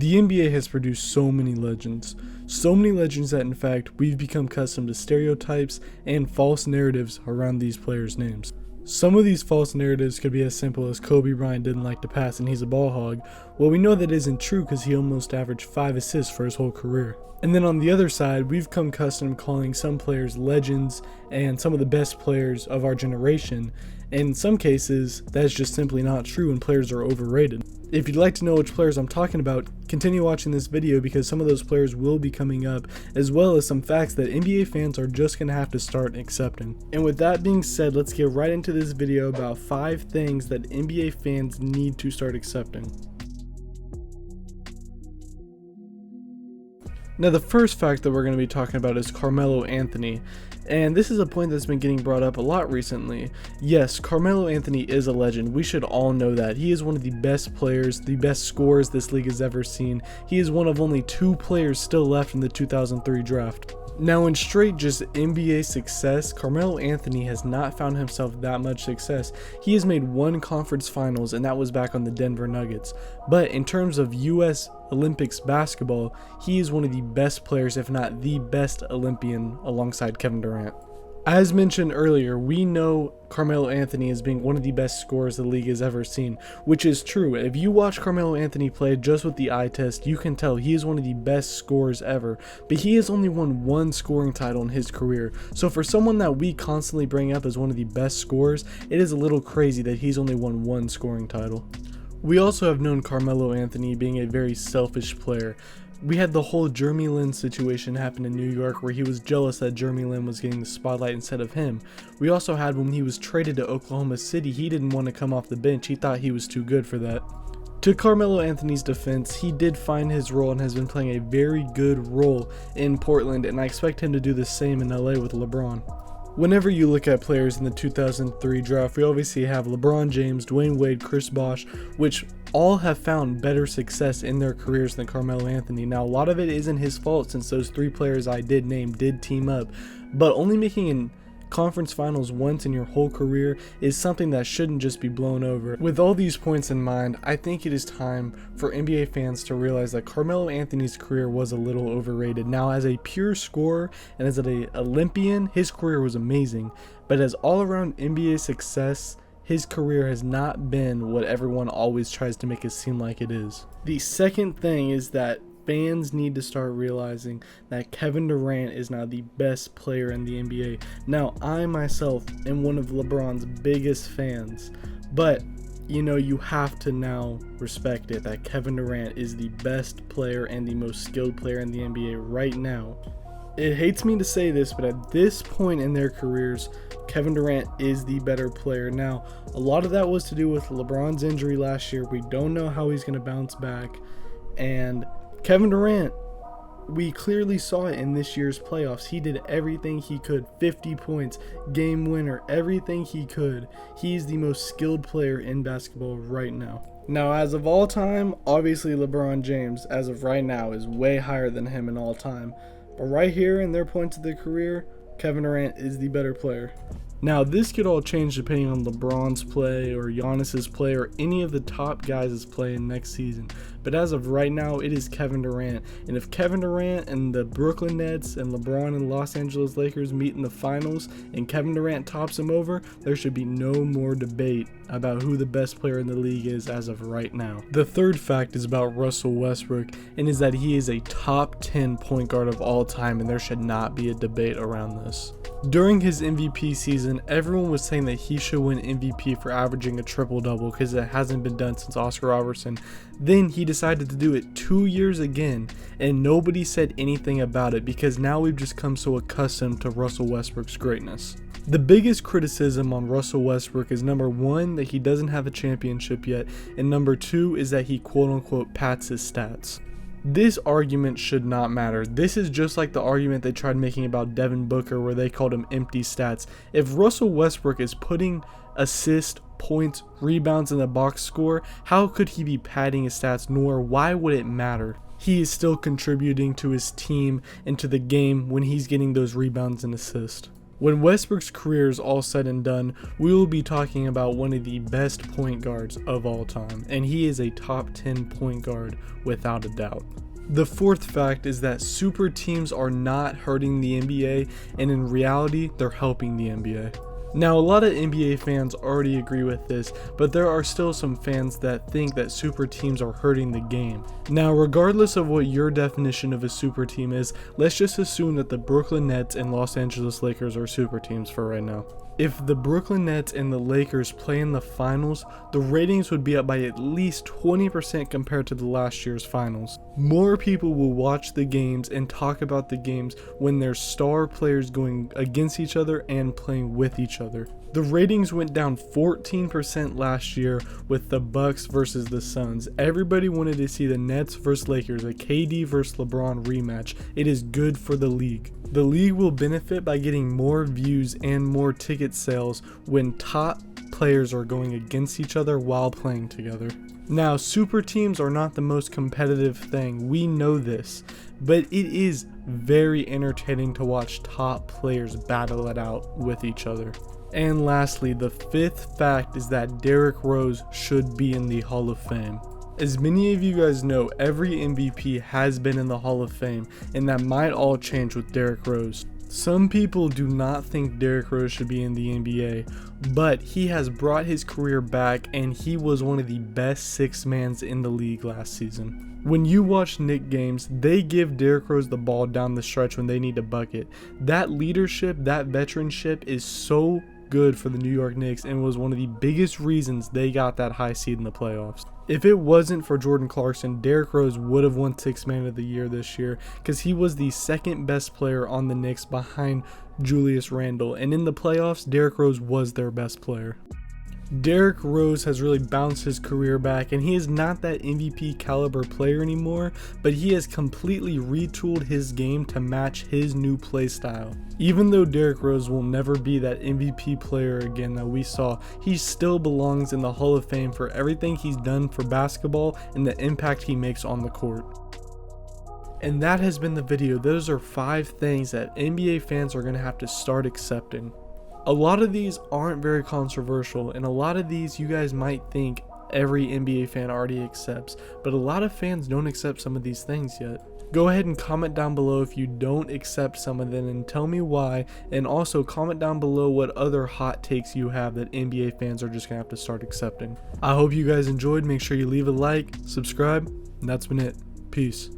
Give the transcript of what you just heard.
The NBA has produced so many legends that in fact we've become accustomed to stereotypes and false narratives around these players' names. Some of these false narratives could be as simple as Kobe Bryant didn't like to pass and he's a ball hog. Well, we know that isn't true because he almost averaged 5 assists for his whole career. And then on the other side, we've come accustomed to calling some players legends and some of the best players of our generation. And in some cases, that's just simply not true and players are overrated. If you'd like to know which players I'm talking about, continue watching this video because some of those players will be coming up, as well as some facts that NBA fans are just going to have to start accepting. And with that being said, let's get right into this video about 5 things that NBA fans need to start accepting. Now, the first fact that we're going to be talking about is Carmelo Anthony. And this is a point that's been getting brought up a lot recently. Yes, Carmelo Anthony is a legend. We should all know that. He is one of the best players, the best scorers this league has ever seen. He is one of only 2 players still left in the 2003 draft. Now, in straight just NBA success, Carmelo Anthony has not found himself that much success. He has made 1 conference finals, and that was back on the Denver Nuggets. But in terms of US Olympics basketball, he is one of the best players, if not the best Olympian, alongside Kevin Durant. As mentioned earlier, we know Carmelo Anthony as being one of the best scorers the league has ever seen, which is true. If you watch Carmelo Anthony play just with the eye test, you can tell he is one of the best scorers ever, but he has only won 1 scoring title in his career. So for someone that we constantly bring up as one of the best scorers, it is a little crazy that he's only won 1 scoring title. We also have known Carmelo Anthony being a very selfish player. We had the whole Jeremy Lin situation happen in New York where he was jealous that Jeremy Lin was getting the spotlight instead of him. We also had when he was traded to Oklahoma City, he didn't want to come off the bench. He thought he was too good for that. To Carmelo Anthony's defense, he did find his role and has been playing a very good role in Portland, and I expect him to do the same in LA with LeBron. Whenever you look at players in the 2003 draft, we obviously have LeBron James, Dwayne Wade, Chris Bosh, which all have found better success in their careers than Carmelo Anthony. Now, a lot of it isn't his fault since those 3 players I did name did team up, but only making an conference finals once in your whole career is something that shouldn't just be blown over. With all these points in mind, I think it is time for NBA fans to realize that Carmelo Anthony's career was a little overrated. Now, as a pure scorer and as an Olympian, his career was amazing, but as all-around NBA success, his career has not been what everyone always tries to make it seem like it is. The second thing is that fans need to start realizing that Kevin Durant is now the best player in the NBA. Now, I myself am one of LeBron's biggest fans, but you have to now respect it that Kevin Durant is the best player and the most skilled player in the NBA right now. It hates me to say this, but at this point in their careers, Kevin Durant is the better player. Now, a lot of that was to do with LeBron's injury last year. We don't know how he's going to bounce back, and Kevin Durant, we clearly saw it in this year's playoffs. He did everything he could, 50 points, game winner, everything he could. He's the most skilled player in basketball right now. Now, as of all time, obviously LeBron James, as of right now, is way higher than him in all time. But right here in their points of their career, Kevin Durant is the better player. Now, this could all change depending on LeBron's play or Giannis's play or any of the top guys' play in next season. But as of right now, it is Kevin Durant. And if Kevin Durant and the Brooklyn Nets and LeBron and Los Angeles Lakers meet in the finals and Kevin Durant tops them over, there should be no more debate about who the best player in the league is as of right now. The third fact is about Russell Westbrook, and is that he is a top 10 point guard of all time, and there should not be a debate around this. During his MVP season, everyone was saying that he should win MVP for averaging a triple-double because it hasn't been done since Oscar Robertson. Then he decided to do it 2 years again, and nobody said anything about it because now we've just come so accustomed to Russell Westbrook's greatness. The biggest criticism on Russell Westbrook is number 1, that he doesn't have a championship yet, and number 2 is that he quote-unquote pads his stats. This argument should not matter. This is just like the argument they tried making about Devin Booker where they called him empty stats. If Russell Westbrook is putting assists, points, rebounds in the box score, how could he be padding his stats, nor why would it matter? He is still contributing to his team and to the game when he's getting those rebounds and assists. When Westbrook's career is all said and done, we will be talking about one of the best point guards of all time, and he is a top 10 point guard without a doubt. The fourth fact is that super teams are not hurting the NBA, and in reality, they're helping the NBA. Now, a lot of NBA fans already agree with this, but there are still some fans that think that super teams are hurting the game. Now, regardless of what your definition of a super team is, let's just assume that the Brooklyn Nets and Los Angeles Lakers are super teams for right now. If the Brooklyn Nets and the Lakers play in the finals, the ratings would be up by at least 20% compared to the last year's finals. More people will watch the games and talk about the games when there's star players going against each other and playing with each other. The ratings went down 14% last year with the Bucks versus the Suns. Everybody wanted to see the Nets versus Lakers, a KD versus LeBron rematch. It is good for the league. The league will benefit by getting more views and more ticket sales when top players are going against each other while playing together. Now, super teams are not the most competitive thing, we know this, but it is very entertaining to watch top players battle it out with each other. And lastly, the fifth fact is that Derrick Rose should be in the Hall of Fame. As many of you guys know, every MVP has been in the Hall of Fame, and that might all change with Derrick Rose. Some people do not think Derrick Rose should be in the NBA, but he has brought his career back and he was one of the best six mans in the league last season. When you watch Knicks games, they give Derrick Rose the ball down the stretch when they need a bucket. That leadership, that veteranship is so good for the New York Knicks and was one of the biggest reasons they got that high seed in the playoffs. If it wasn't for Jordan Clarkson, Derrick Rose would have won Sixth Man of the Year this year because he was the second best player on the Knicks behind Julius Randle, and in the playoffs, Derrick Rose was their best player. Derrick Rose has really bounced his career back, and he is not that MVP caliber player anymore, but he has completely retooled his game to match his new play style. Even though Derrick Rose will never be that MVP player again that we saw, he still belongs in the Hall of Fame for everything he's done for basketball and the impact he makes on the court. And that has been the video. Those are 5 things that NBA fans are going to have to start accepting. A lot of these aren't very controversial, and a lot of these you guys might think every NBA fan already accepts, but a lot of fans don't accept some of these things yet. Go ahead and comment down below if you don't accept some of them and tell me why, and also comment down below what other hot takes you have that NBA fans are just gonna have to start accepting. I hope you guys enjoyed. Make sure you leave a like, subscribe, and that's been it. Peace.